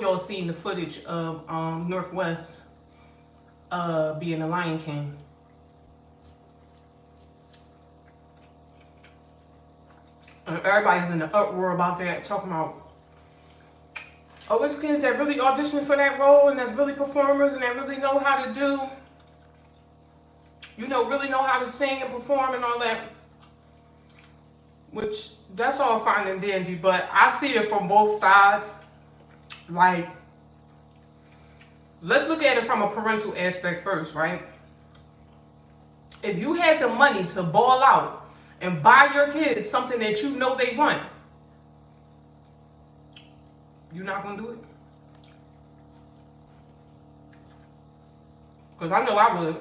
y'all seen the footage of Northwest being the Lion King. And everybody's in the uproar about that, talking about, oh, it's kids that really audition for that role and that's really performers and that really know how to do, really know how to sing and perform and all that. Which, that's all fine and dandy, but I see it from both sides. Like, let's look at it from a parental aspect first, right? If you had the money to ball out and buy your kids something that you know they want, you're not going to do it? Because I know I would.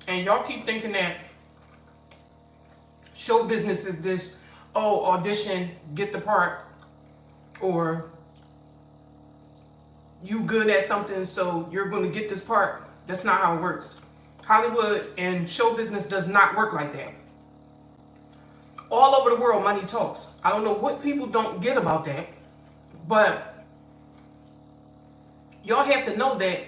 And y'all keep thinking that show business is this, oh, audition, get the part, or you good at something so you're going to get this part. That's not how it works. Hollywood and show business does not work like that. All over the world, money talks. I don't know what people don't get about that, but y'all have to know that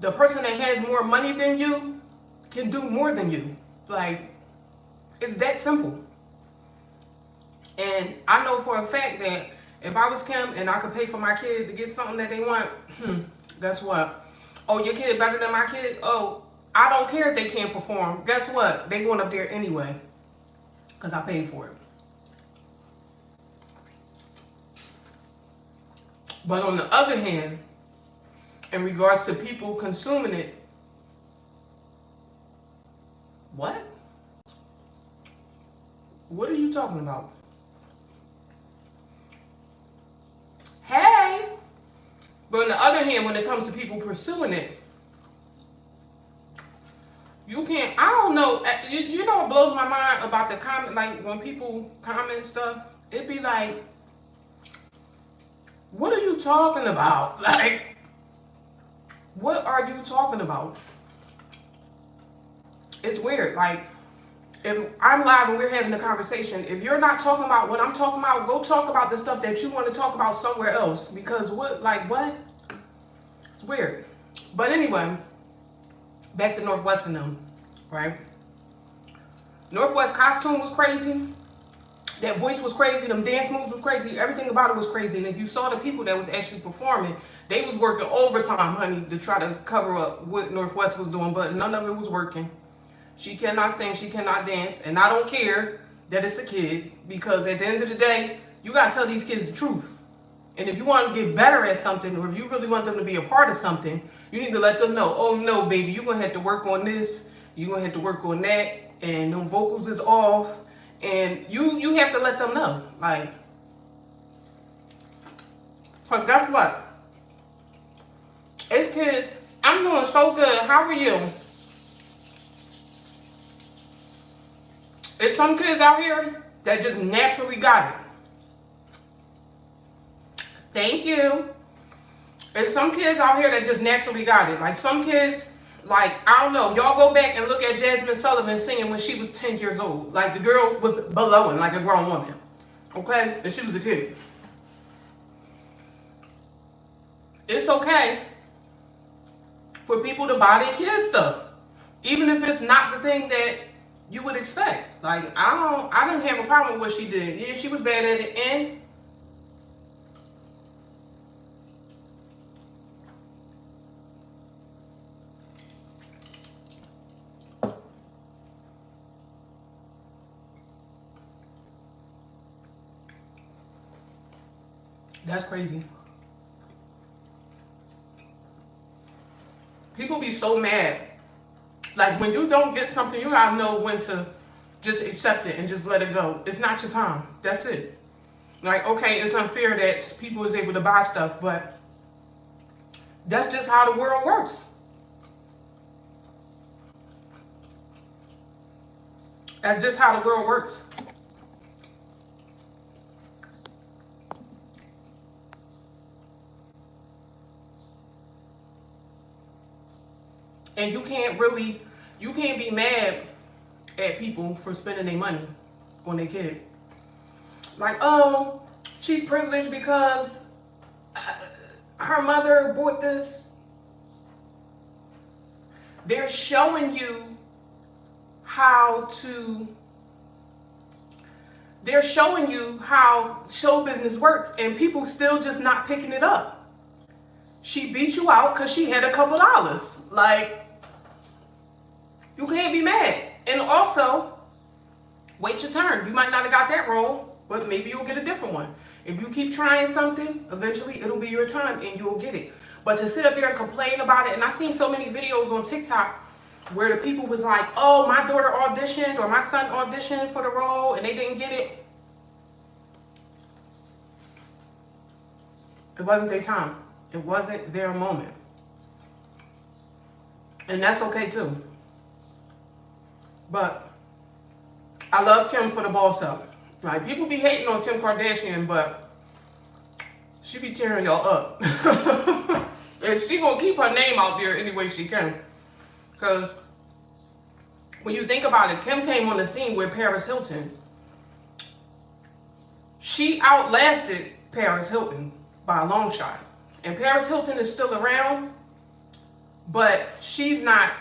the person that has more money than you can do more than you. Like, it's that simple. And I know for a fact that if I was Kim and I could pay for my kid to get something that they want, guess what? Oh, your kid better than my kid? Oh, I don't care if they can't perform. Guess what? They going up there anyway because I paid for it. But on the other hand, in regards to people consuming it, what? What are you talking about? Hey! But on the other hand, when it comes to people pursuing it, you can't, I don't know, you know what blows my mind about the comment, like when people comment stuff, it'd be like, what are you talking about? Like, what are you talking about? It's weird. Like, if I'm live and we're having a conversation, if you're not talking about what I'm talking about, go talk about the stuff that you want to talk about somewhere else. Because what? It's weird. But anyway, back to Northwest and them, right? Northwest costume was crazy. That voice was crazy. Them dance moves was crazy. Everything about it was crazy. And if you saw the people that was actually performing, they was working overtime, honey, to try to cover up what Northwest was doing. But none of it was working. She cannot sing. She cannot dance. And I don't care that it's a kid. Because at the end of the day, you got to tell these kids the truth. And if you want to get better at something, or if you really want them to be a part of something, you need to let them know, oh, no, baby, you're going to have to work on this. You're going to have to work on that. And them vocals is off. And you have to let them know. Like, but guess what? It's kids. I'm doing so good. How are you? It's some kids out here that just naturally got it. Thank you. There's some kids out here that just naturally got it. Like some kids, like, I don't know. Y'all go back and look at Jasmine Sullivan singing when she was 10 years old. Like the girl was bellowing like a grown woman. Okay? And she was a kid. It's okay for people to buy their kids stuff. Even if it's not the thing that you would expect. Like, I didn't have a problem with what she did. Yeah, she was bad at it, and that's crazy. People be so mad. Like, when you don't get something, you gotta know when to just accept it and just let it go. It's not your time. That's it. Like, okay, it's unfair that people is able to buy stuff, but that's just how the world works. That's just how the world works. And you can't be mad at people for spending their money on their kid. Like, oh, she's privileged because her mother bought this. They're showing you how show business works, and people still just not picking it up. She beat you out because she had a couple dollars. Like, you can't be mad. And also, wait your turn. You might not have got that role, but maybe you'll get a different one. If you keep trying something, eventually it'll be your turn and you'll get it. But to sit up there and complain about it, and I've seen so many videos on TikTok where the people was like, oh, my daughter auditioned or my son auditioned for the role and they didn't get it. It wasn't their time. It wasn't their moment. And that's okay too. But I love Kim for the boss up. Like, people be hating on Kim Kardashian, but she be tearing y'all up. And she gonna keep her name out there any way she can. Because when you think about it, Kim came on the scene with Paris Hilton. She outlasted Paris Hilton by a long shot. And Paris Hilton is still around, but she's not,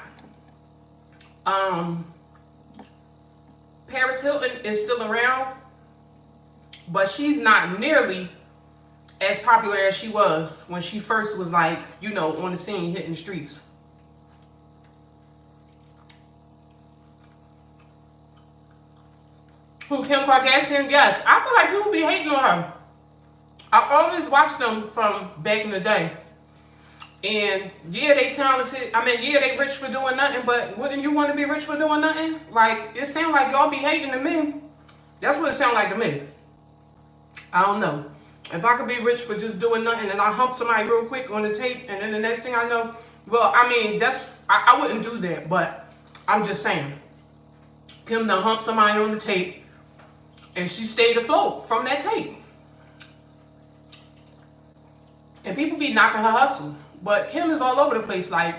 Paris Hilton is still around, but she's not nearly as popular as she was when she first was, like, you know, on the scene hitting the streets. Who, Kim Kardashian? Yes. I feel like people be hating on her. I always watched them from back in the day. And yeah, they talented. I mean, yeah, they rich for doing nothing, but wouldn't you want to be rich for doing nothing? Like, it sounds like y'all be hating to me. That's what it sounds like to me. I don't know. If I could be rich for just doing nothing and I hump somebody real quick on the tape and then the next thing I know, well, I mean, I wouldn't do that, but I'm just saying. Kim done humped somebody on the tape and she stayed afloat from that tape. And people be knocking her hustle. But Kim is all over the place. Like,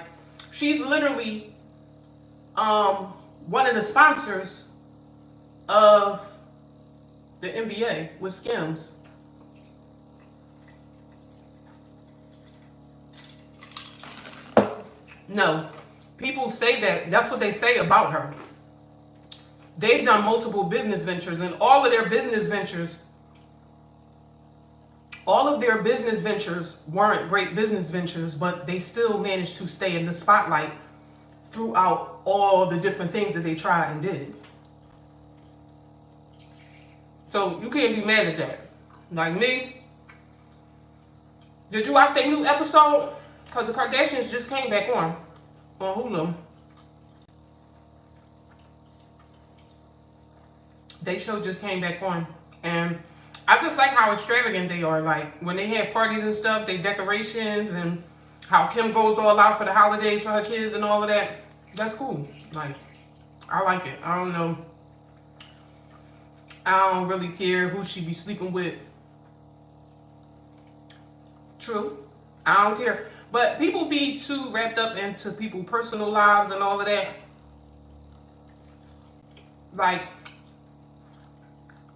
she's literally one of the sponsors of the NBA with Skims. No, people say that. That's what they say about her. They've done multiple business ventures, and all of their business ventures weren't great business ventures, but they still managed to stay in the spotlight throughout all the different things that they tried and did. So you can't be mad at that. Like me, did you watch their new episode? Because the Kardashians just came back on Hulu. They show just came back on, and I just like how extravagant they are. Like, when they have parties and stuff, they decorations, and how Kim goes all out for the holidays for her kids and all of that. That's cool. Like, I like it. I don't know. I don't really care who she be sleeping with. True. I don't care. But people be too wrapped up into people's personal lives and all of that. Like,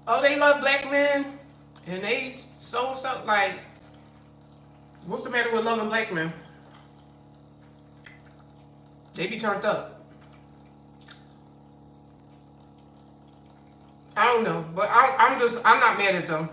oh, they love black men. And they so, like, what's the matter with loving black men? They be turned up. I don't know, but I'm not mad at them.